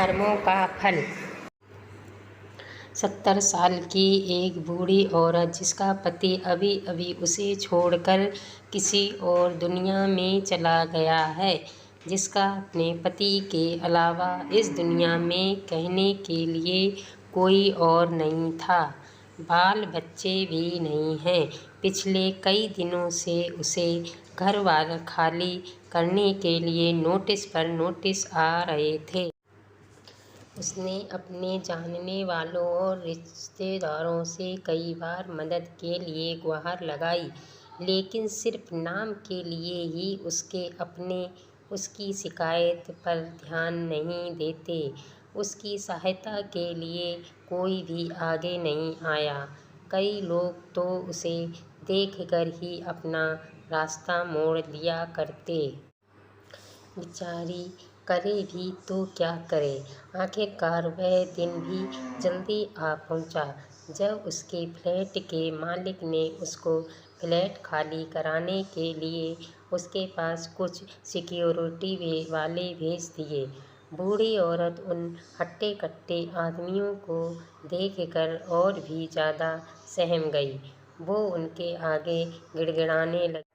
कर्मों का फल। 70 साल की एक बूढ़ी औरत जिसका पति अभी अभी उसे छोड़कर किसी और दुनिया में चला गया है, जिसका अपने पति के अलावा इस दुनिया में कहने के लिए कोई और नहीं था, बाल बच्चे भी नहीं हैं। पिछले कई दिनों से उसे घर वाला खाली करने के लिए नोटिस पर नोटिस आ रहे थे। उसने अपने जानने वालों और रिश्तेदारों से कई बार मदद के लिए गुहार लगाई, लेकिन सिर्फ नाम के लिए ही उसके अपने उसकी शिकायत पर ध्यान नहीं देते। उसकी सहायता के लिए कोई भी आगे नहीं आया। कई लोग तो उसे देखकर ही अपना रास्ता मोड़ लिया करते। बेचारी करे भी तो क्या करे। आखिरकार वह दिन भी जल्दी आ पहुंचा जब उसके फ्लैट के मालिक ने उसको फ्लैट खाली कराने के लिए उसके पास कुछ सिक्योरिटी वाले भेज दिए। बूढ़ी औरत उन हट्टे कट्टे आदमियों को देखकर और भी ज़्यादा सहम गई। वो उनके आगे गिड़गिड़ाने लगी,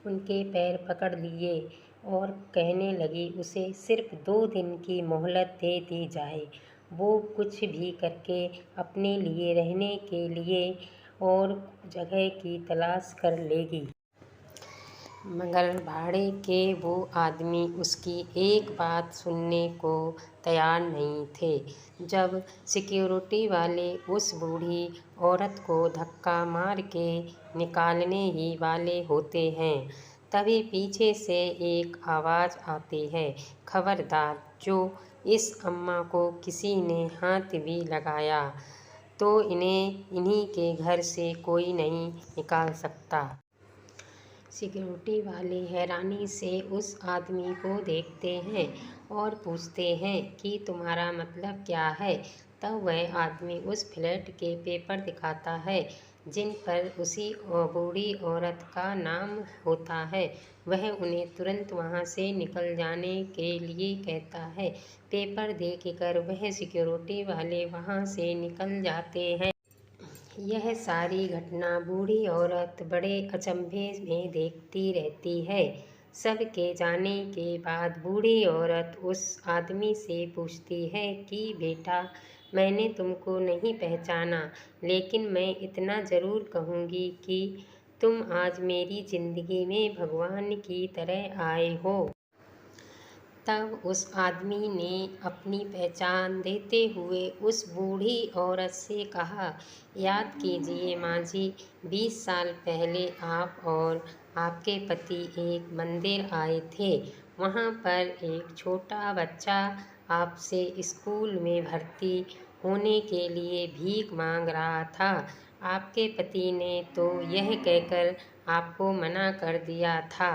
उनके पैर पकड़ लिए और कहने लगी उसे सिर्फ 2 दिन की मोहलत दे दी जाए। वो कुछ भी करके अपने लिए रहने के लिए और जगह की तलाश कर लेगी। मगर भाड़े के वो आदमी उसकी एक बात सुनने को तैयार नहीं थे। जब सिक्योरिटी वाले उस बूढ़ी औरत को धक्का मार के निकालने ही वाले होते हैं, तभी पीछे से एक आवाज़ आती है, खबरदार, जो इस अम्मा को किसी ने हाथ भी लगाया तो इन्हीं के घर से कोई नहीं निकाल सकता। सिक्योरिटी वाले हैरानी से उस आदमी को देखते हैं और पूछते हैं कि तुम्हारा मतलब क्या है। तब वह आदमी उस फ्लैट के पेपर दिखाता है जिन पर उसी बूढ़ी औरत का नाम होता है। वह उन्हें तुरंत वहां से निकल जाने के लिए कहता है। पेपर देखकर वह सिक्योरिटी वाले वहां से निकल जाते हैं। यह सारी घटना बूढ़ी औरत बड़े अचंभे में देखती रहती है। सबके जाने के बाद बूढ़ी औरत उस आदमी से पूछती है कि बेटा, मैंने तुमको नहीं पहचाना, लेकिन मैं इतना ज़रूर कहूँगी कि तुम आज मेरी ज़िंदगी में भगवान की तरह आए हो। तब उस आदमी ने अपनी पहचान देते हुए उस बूढ़ी औरत से कहा, याद कीजिए माँ जी, 20 साल पहले आप और आपके पति एक मंदिर आए थे। वहाँ पर एक छोटा बच्चा आपसे स्कूल में भर्ती होने के लिए भीख मांग रहा था। आपके पति ने तो यह कहकर आपको मना कर दिया था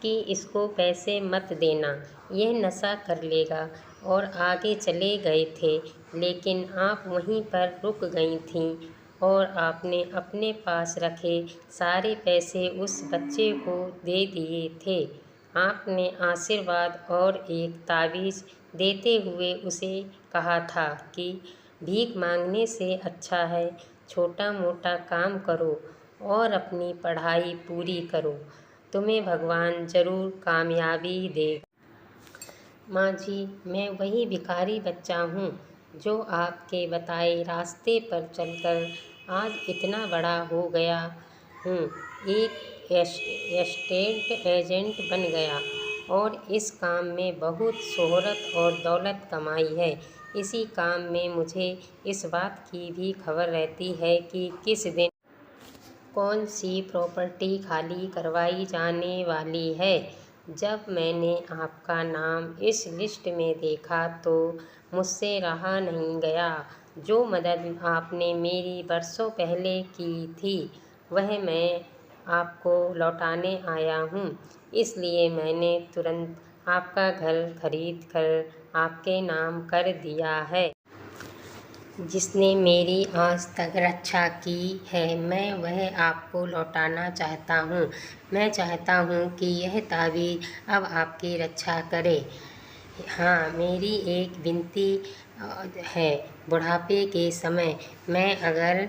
कि इसको पैसे मत देना, यह नशा कर लेगा, और आगे चले गए थे। लेकिन आप वहीं पर रुक गई थीं और आपने अपने पास रखे सारे पैसे उस बच्चे को दे दिए थे। आपने आशीर्वाद और एक तावीज़ देते हुए उसे कहा था कि भीख मांगने से अच्छा है छोटा मोटा काम करो और अपनी पढ़ाई पूरी करो, तुम्हें भगवान ज़रूर कामयाबी देगा। माँ जी, मैं वही भिखारी बच्चा हूँ जो आपके बताए रास्ते पर चलकर आज इतना बड़ा हो गया हूँ, एक एस्टेट एजेंट बन गया और इस काम में बहुत शोहरत और दौलत कमाई है। इसी काम में मुझे इस बात की भी खबर रहती है कि किस दिन कौन सी प्रॉपर्टी खाली करवाई जाने वाली है। जब मैंने आपका नाम इस लिस्ट में देखा तो मुझसे रहा नहीं गया। जो मदद आपने मेरी बरसों पहले की थी, वह मैं आपको लौटाने आया हूँ। इसलिए मैंने तुरंत आपका घर खरीद कर आपके नाम कर दिया है। जिसने मेरी आज तक रक्षा की है, मैं वह आपको लौटाना चाहता हूँ। मैं चाहता हूँ कि यह तावीज़ अब आपकी रक्षा करे। हाँ, मेरी एक विनती है। बुढ़ापे के समय मैं अगर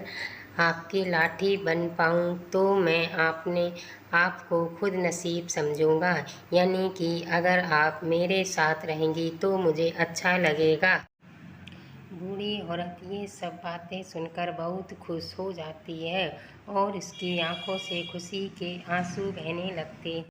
आपकी लाठी बन पाऊँ तो मैं अपने आप को खुदनसीब समझूँगा, यानी कि अगर आप मेरे साथ रहेंगी तो मुझे अच्छा लगेगा। बूढ़ी औरत ये सब बातें सुनकर बहुत खुश हो जाती है और उसकी आंखों से खुशी के आंसू बहने लगते